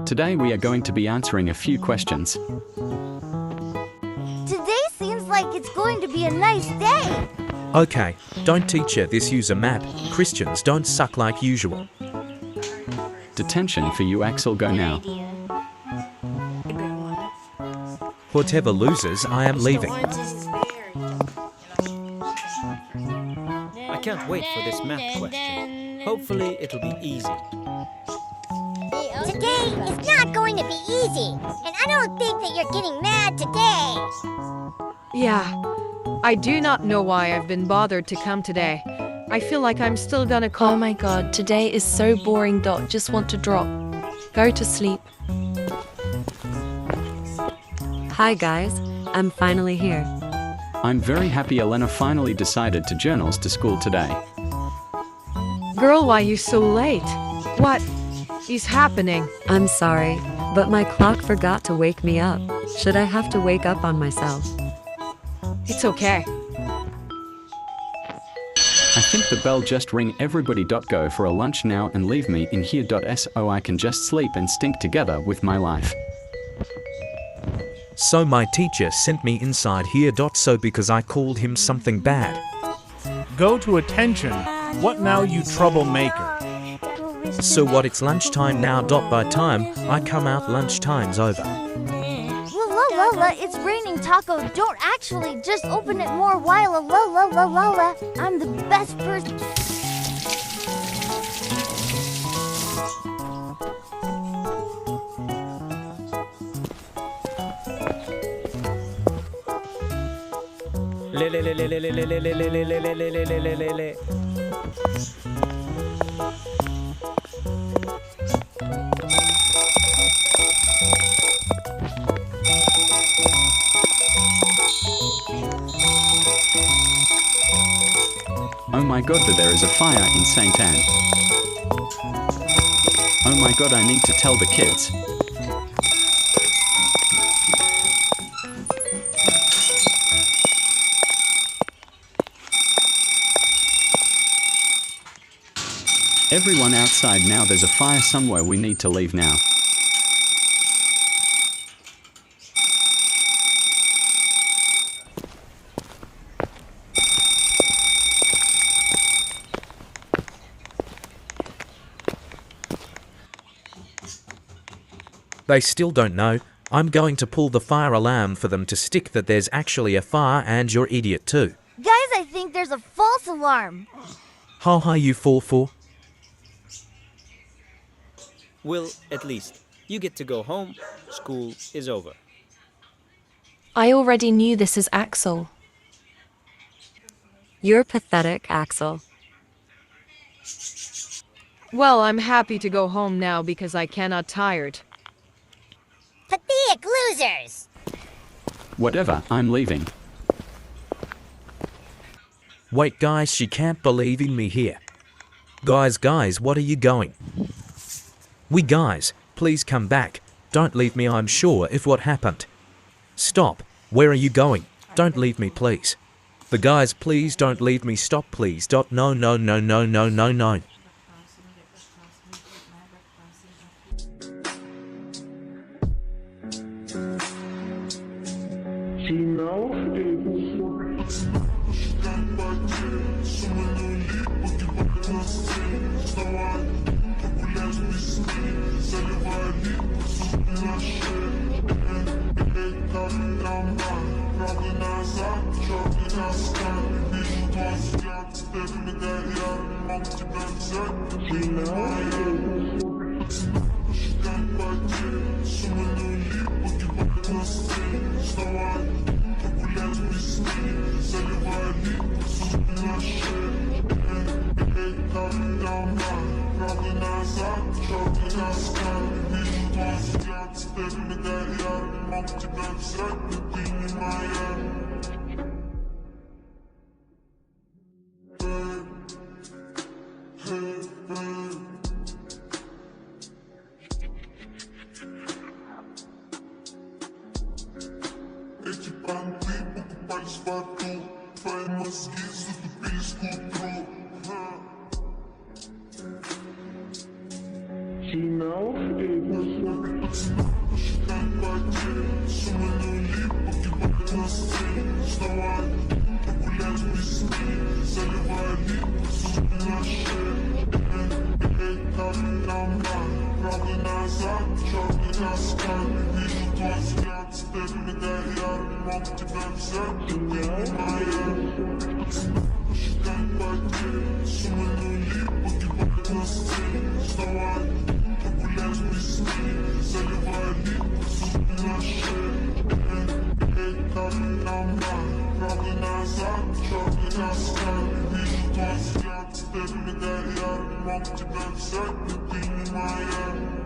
Today we are going to be answering a few questions. Today seems like it's going to be a nice day. Okay, don't teacher this use a map. Christians don't suck like usual. Detention for you, Axel, go now. Whatever loses, I am leaving. I can't wait for this math question. Hopefully it'll be easy. Today is not going to be easy, and I don't think that you're getting mad today. Yeah, I do not know why I've been bothered to come today. I feel like I'm still gonna call. Oh my god, today is so boring. Just want to drop. Go to sleep. Hi guys, I'm finally here. I'm very happy Elena finally decided to journals to school today. Girl, why you so late? What is happening? I'm sorry, but my clock forgot to wake me up. Should I have to wake up on myself? It's okay. I think the bell just ring. Everybody go for a lunch now and leave me in here. So I can just sleep and stink together with my life. So my teacher sent me inside here. So because I called him something bad. Go to attention. What now, you troublemaker? So what, it's lunchtime now. By time I come out, lunchtime's over. Lola, it's raining taco. Don't actually just open it more while. Lola. I'm the best person. Oh my god, there is a fire in St. Anne. Oh my god, I need to tell the kids. Everyone outside now, there's a fire somewhere, we need to leave now. They still don't know. I'm going to pull the fire alarm for them to stick that there's actually a fire, and you're idiot too. Guys, I think there's a false alarm. How high you fall for? Well, at least you get to go home. School is over. I already knew this is Axel. You're pathetic, Axel. Well, I'm happy to go home now because I cannot tired. Pathetic losers! Whatever, I'm leaving. Wait guys, she can't believe in me here. Guys, what are you going? Guys, please come back. Don't leave me, I'm sure if what happened. Stop, where are you going? Don't leave me, please. The guys, please don't leave me, stop please. No. She knows it was Step in the guy, yeah, I'm wrong to that,